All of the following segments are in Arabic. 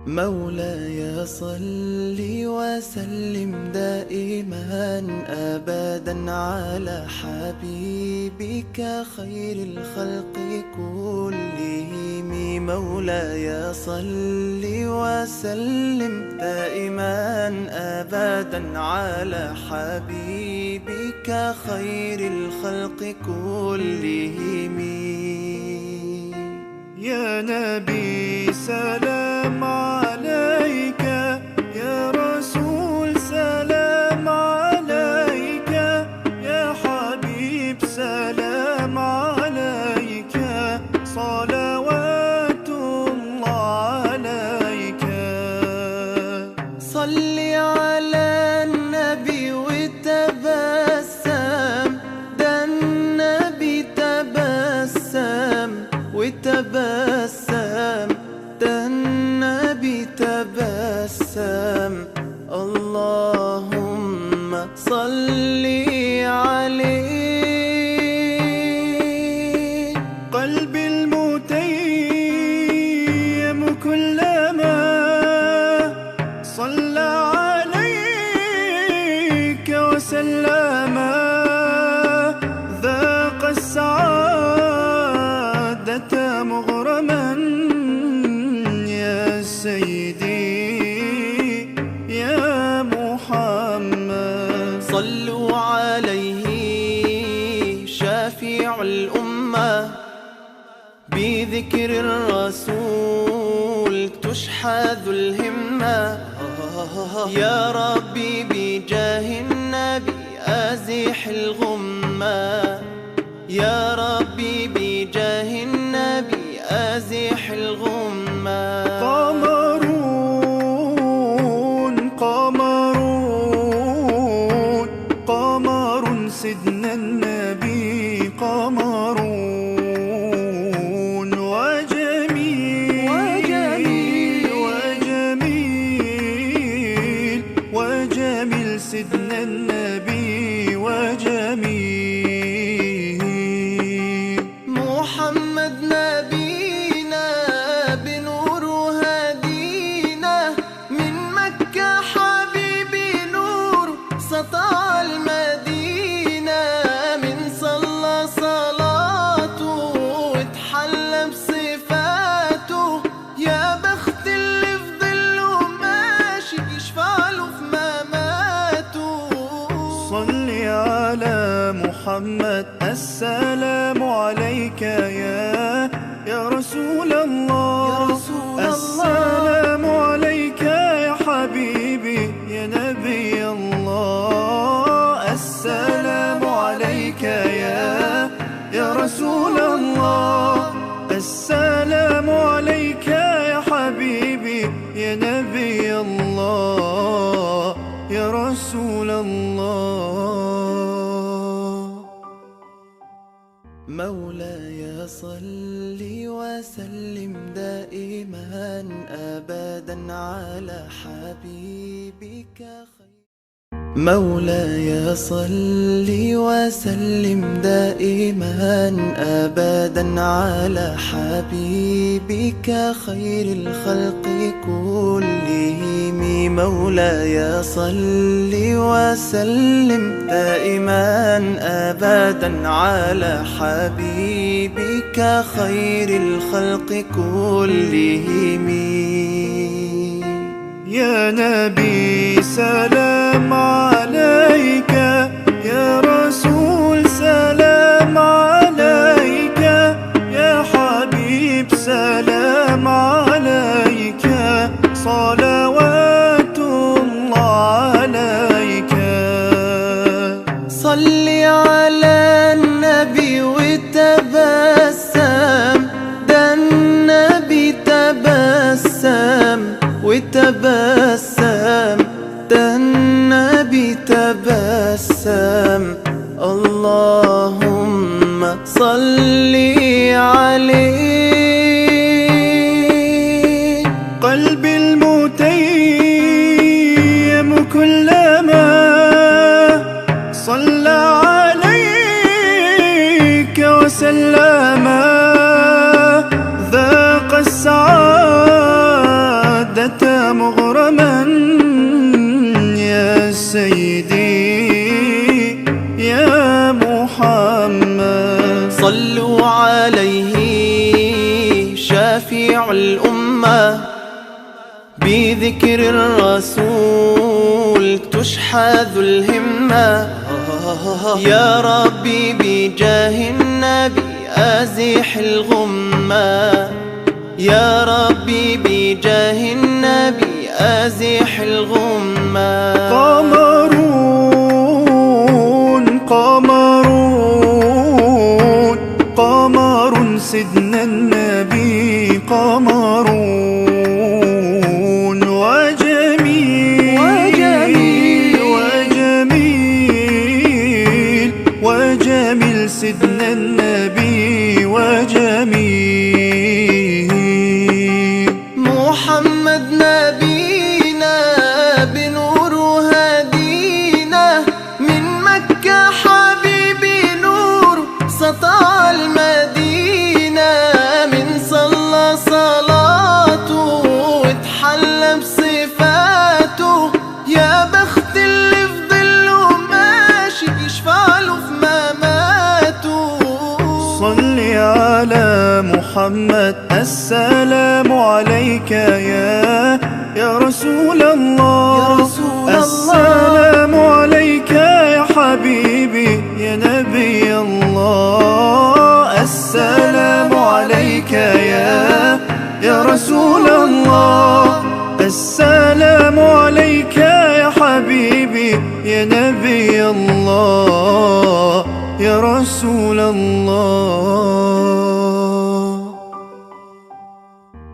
مولاي صل وسلم دائما أبدا على حبيبك خير الخلق كلهم. مولاي صل وسلم دائما أبدا على حبيبك خير الخلق كلهم. يا نبي سلام عليك، يا رسول سلام عليك، يا حبيب سلام عليك، صلوات الله عليك. صل على النبي وتبسم، ده النبي تبسم وتبسم، ده النبي تبسم. اللهم صل عليه. قلبي المتيم كلما صلى عليك وسلم، ذاق السعادة مغرما يا سيدي يا محمد. صلوا عليه شافع الأمة، بذكر الرسول تشحذ الهمة. يا ربي بجاه النبي أزح الغمة، يا ربي بجاه النبي أزح الغمة. قمرون قمرون قمر سيدنا النبي، قمرون وجميل وجميل وجميل وجميل سيدنا النبي وجميل. محمد نبينا بنور هدينا، من مكة حبيبي نور سطع المدينة. من صلى صلاته واتحلى بصفاته، يا بخت اللي في ظله ماشي يشفع له في مماته. صل على محمد، السلام عليك يا رسول الله، السلام عليك يا حبيبي يا نبي الله، السلام عليك يا رسول الله، السلام عليك يا حبيبي يا نبي الله يا رسول الله. مولاي صل وسلم دائما أبدا على حبيبك خير. مولاي صل وسلم دائما أبدا على حبيبك خير الخلق كلهم. مولاي صل وسلم دائما أبدا على حبيبك خير الخلق كلهم. يا نبي سلام عليك، يا رسول سلام عليك، يا حبيب سلام عليك، صلوات الله عليك. صل على النبي وتبسم، ده النبي تبسم وتبسم، ده النبي تبسم. اللهم صل عليه. قلبي المتيم كلما صلى عليك وسلم، ذاق السعادة الأمة بذكر الرسول تشحذ الهمة. يا ربي بجاه النبي أزح الغمة، يا ربي بجاه النبي أزح الغمة. قمرون قمرون قمر سيدنا النبي، قمرون وجميل وجميل وجميل سيدنا النبي وجميل. محمد نبينا بنور هدينا، من مكة حبيبي نور سطع المدينة. من صلى صلاته واتحلى بصفاته، يا بخت اللي في ظله ماشي يشفع له في مماته. صل على محمد، السلام عليك يا رسول الله، السلام عليك يا حبيبي يا نبي الله، السلام عليك يا رسول الله، السلام عليك يا حبيبي يا نبي الله يا رسول الله.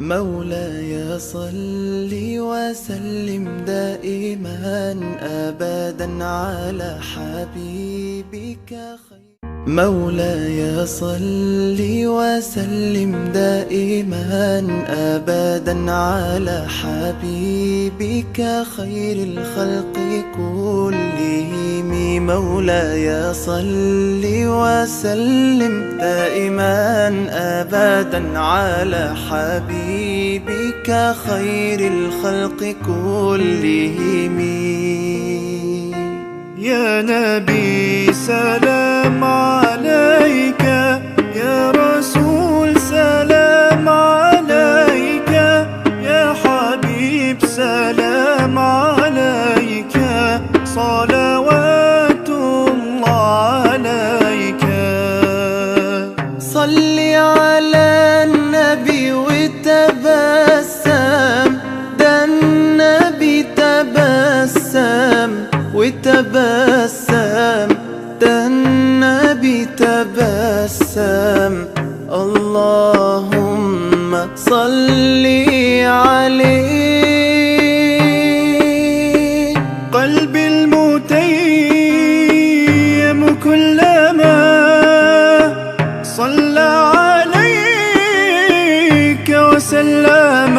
مولاي صل وسلم دائما أبدا على حبيبك خير. مولاي صل وسلم دائما أبدا على حبيبك خير الخلق كلهم. مولاي صل وسلم دائما أبدا على حبيبك خير الخلق كلهم. يا نبي سلام عليك، يا رسول سلام عليك، يا حبيب سلام عليك، صلوات الله عليك. صل على النبي وتبسم، ده النبي تبسم وتبسم، ده النبي تبسم. اللهم صل عليه. قلبي المتيم كلما صلى عليك وسلم،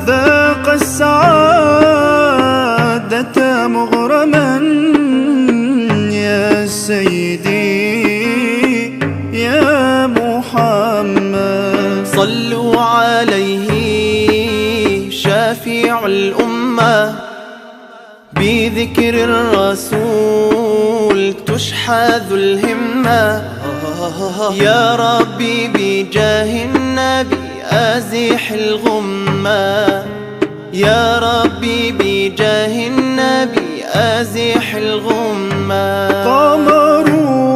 ذاق السعادة مغرما يا سيدي يا محمد. صلوا عليه شافع الأمة بذكر الرسول تشحذ الهمة. يا ربي بجاه النبي أزح الغمة، يا ربي بجاه النبي أزح الغمة. قمرون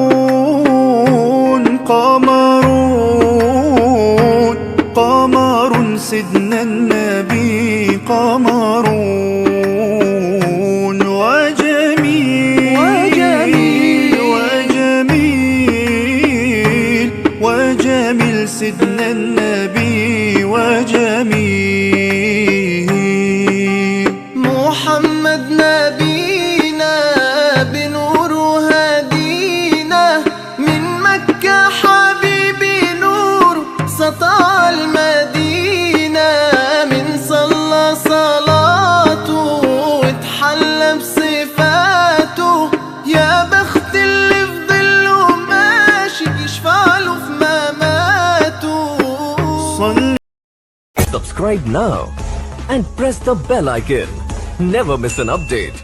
قمرون قمر سيدنا النبي، قمرون وجميل وجميل وجميل سيدنا النبي وجميل. محمد نبينا بنور هدينا، من مكة حبيبي نور سطع المدينة. من صلى صلاته واتحلى بصفاته، يا بخت اللي في ظله ماشي يشفع له في مماته. Subscribe now and press the bell icon. Never miss an update.